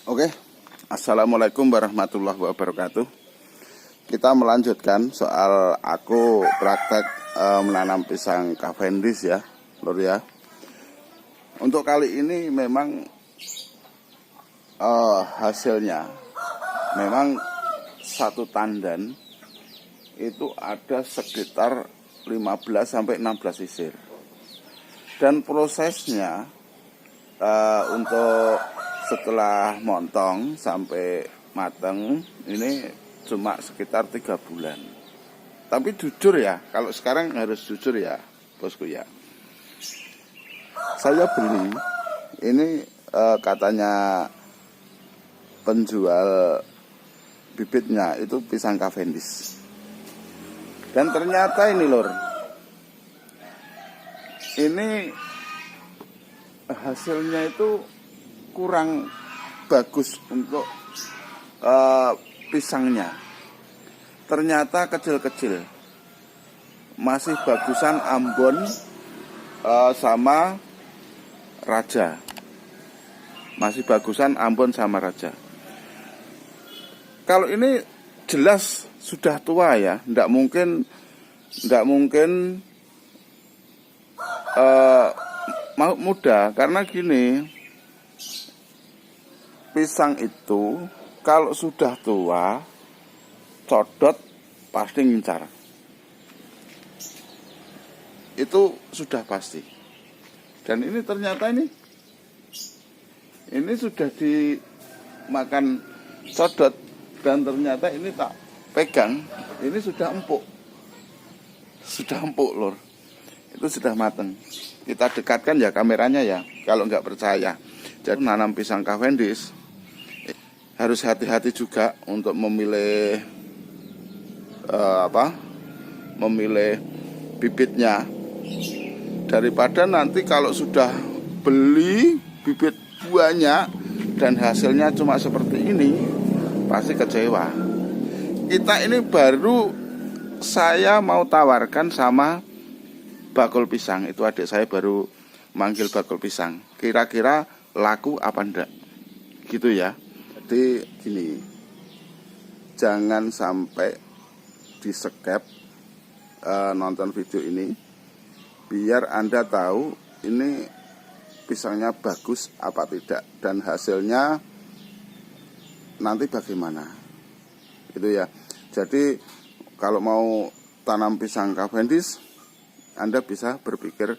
Oke, Assalamualaikum warahmatullahi wabarakatuh. Kita melanjutkan soal aku praktek menanam pisang Cavendish ya, lur ya. Untuk kali ini memang hasilnya memang satu tandan itu ada sekitar 15-16 sisir. Dan prosesnya untuk setelah montong sampai mateng ini cuma sekitar 3 bulan. Tapi jujur ya, kalau sekarang harus jujur ya bosku ya, saya beli ini katanya penjual bibitnya itu pisang Cavendish. Dan ternyata ini lor, ini hasilnya itu kurang bagus untuk pisangnya. Ternyata kecil-kecil. Masih bagusan Ambon sama Raja. Masih bagusan Ambon sama Raja. Kalau ini jelas sudah tua ya, ndak mungkin muda, karena gini, pisang itu kalau sudah tua, codot pasti ngincar. Itu sudah pasti. Dan ini ternyata ini sudah dimakan codot, dan ternyata ini tak pegang, ini sudah empuk. Sudah empuk lor. Itu sudah mateng. Kita dekatkan ya kameranya ya, kalau nggak percaya. Jadi menanam pisang Cavendish harus hati-hati juga untuk memilih memilih bibitnya, daripada nanti kalau sudah beli bibit banyak dan hasilnya cuma seperti ini, pasti kecewa. Kita ini baru saya mau tawarkan sama bakul pisang, itu adik saya baru manggil bakul pisang, kira-kira laku apa enggak gitu ya. Jadi gini, jangan sampai di skip nonton video ini, biar Anda tahu ini pisangnya bagus apa tidak dan hasilnya nanti bagaimana gitu ya. Jadi kalau mau tanam pisang Cavendish, Anda bisa berpikir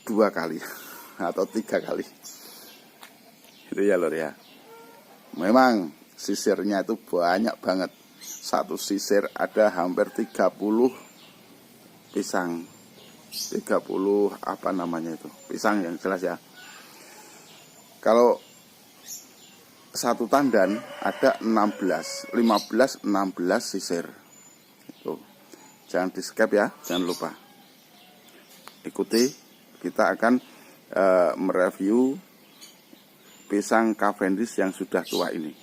2 kali atau 3 kali. Itu ya lor ya. Memang sisirnya itu banyak banget. Satu sisir ada hampir 30 pisang. 30 apa namanya itu? Pisang yang jelas ya. Kalau satu tandan ada 15-16 sisir. Itu. Jangan di skip ya, jangan lupa. Ikuti, kita akan mereview pisang Cavendish yang sudah tua ini.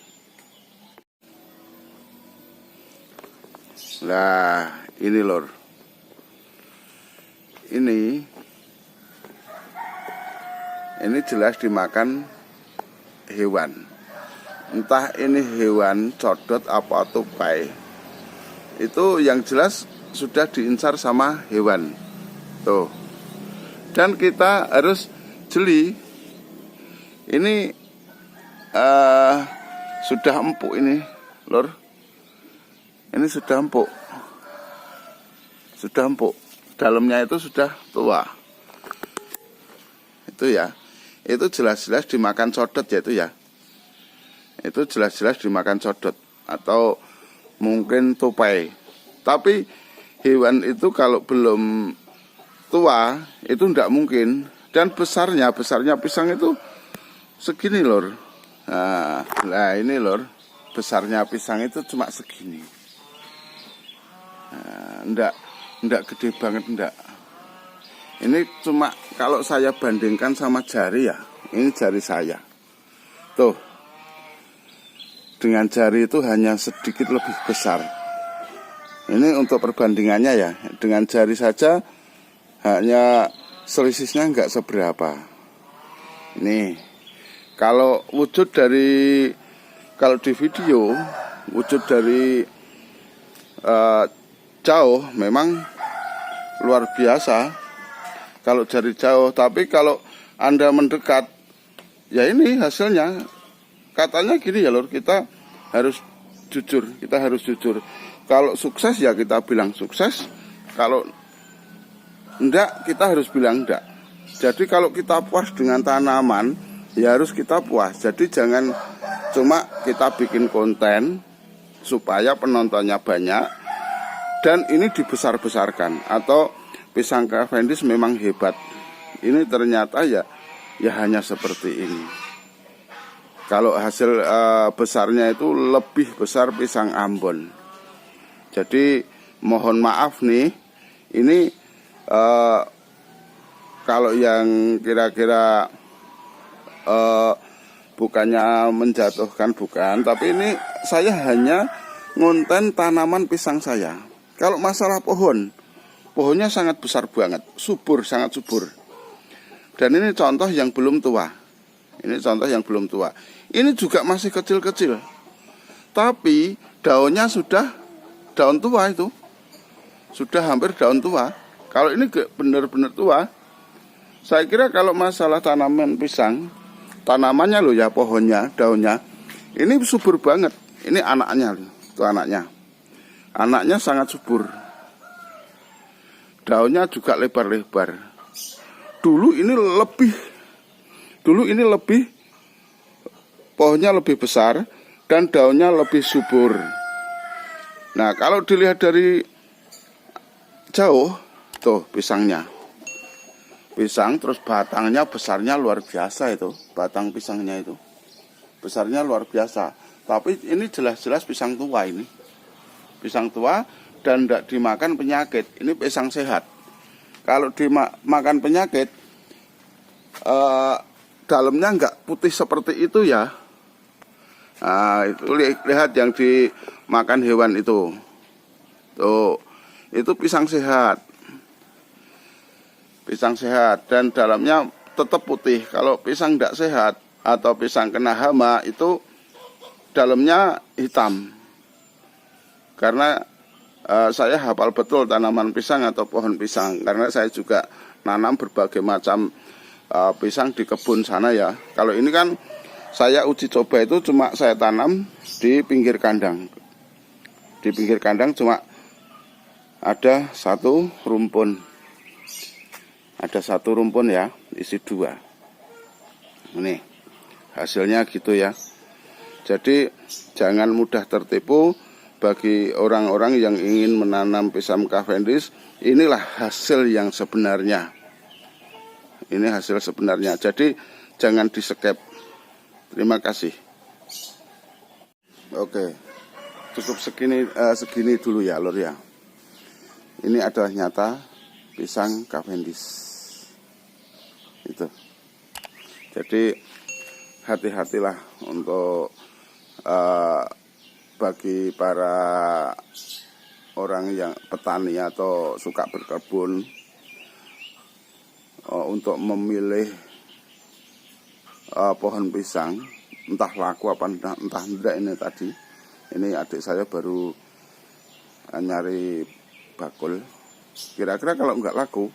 Nah, ini lor. Ini jelas dimakan hewan. Entah ini hewan codot apa tupai. Itu yang jelas sudah diincar sama hewan. Tuh. Dan kita harus jeli. Ini sudah empuk ini, lor. Ini sudah empuk. Sudah empuk. Dalamnya itu sudah tua. Itu ya. Itu jelas-jelas dimakan codot ya itu ya. Itu jelas-jelas dimakan codot atau mungkin tupai. Tapi hewan itu kalau belum tua itu tidak mungkin. Dan besarnya pisang itu segini lor. Nah ini lor, besarnya pisang itu cuma segini. Enggak gede banget, enggak. Ini cuma kalau saya bandingkan sama jari ya, ini jari saya. Tuh, dengan jari itu hanya sedikit lebih besar. Ini untuk perbandingannya ya, dengan jari saja hanya selisihnya enggak seberapa. Ini Kalau di video wujud dari jauh memang luar biasa kalau dari jauh, tapi kalau Anda mendekat ya ini hasilnya. Katanya gini ya lur, kita harus jujur. Kalau sukses ya kita bilang sukses, kalau enggak kita harus bilang enggak. Jadi kalau kita puas dengan tanaman ya harus kita puas. Jadi jangan cuma kita bikin konten supaya penontonnya banyak dan ini dibesar-besarkan, atau pisang Cavendish memang hebat. Ini ternyata ya hanya seperti ini. Kalau hasil besarnya itu lebih besar pisang Ambon. Jadi mohon maaf nih, ini kalau yang kira-kira bukannya menjatuhkan, bukan, tapi ini saya hanya ngonten tanaman pisang saya. Kalau masalah pohonnya sangat besar banget, sangat subur. Dan ini contoh yang belum tua. Ini juga masih kecil-kecil, tapi daunnya sudah daun tua, itu sudah hampir daun tua. Kalau ini benar-benar tua, saya kira kalau masalah tanaman pisang, tanamannya loh ya, pohonnya, daunnya, ini subur banget. Ini anaknya, itu anaknya sangat subur. Daunnya juga lebar-lebar. Dulu ini lebih pohonnya lebih besar dan daunnya lebih subur. Nah, kalau dilihat dari jauh, tuh pisangnya. Pisang terus batangnya besarnya luar biasa itu. Batang pisangnya itu besarnya luar biasa. Tapi ini jelas-jelas pisang tua ini. Pisang tua dan tidak dimakan penyakit. Ini pisang sehat. Kalau dimakan penyakit, dalamnya enggak putih seperti itu ya. Nah, itu lihat yang dimakan hewan itu. Tuh, itu pisang sehat. Pisang sehat dan dalamnya tetap putih. Kalau pisang enggak sehat atau pisang kena hama, itu dalamnya hitam. Karena saya hafal betul tanaman pisang atau pohon pisang, karena saya juga nanam berbagai macam pisang di kebun sana ya. Kalau ini kan saya uji coba itu cuma saya tanam di pinggir kandang. Di pinggir kandang cuma ada satu rumpun. Ada satu rumpun ya, isi 2. Ini hasilnya gitu ya. Jadi jangan mudah tertipu. Bagi orang-orang yang ingin menanam pisang Cavendish, inilah hasil yang sebenarnya. Ini hasil sebenarnya. Jadi jangan di-skip. Terima kasih. Oke, cukup segini dulu ya lur ya. Ini adalah nyata pisang Cavendish. Itu. Jadi hati-hatilah untuk bagi para orang yang petani atau suka berkebun, untuk memilih pohon pisang, entah laku apa entah tidak. Ini tadi, ini adik saya baru nyari bakul. Kira-kira kalau nggak laku,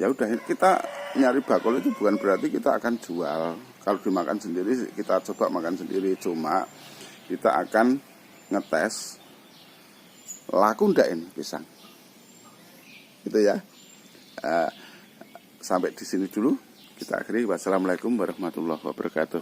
ya udah, kita nyari bakul itu bukan berarti kita akan jual. Kalau dimakan sendiri, kita coba makan sendiri, cuma kita akan ngetes laku ndak ini pisang. Gitu ya. Sampai di sini dulu kita akhiri. Wassalamualaikum warahmatullahi wabarakatuh.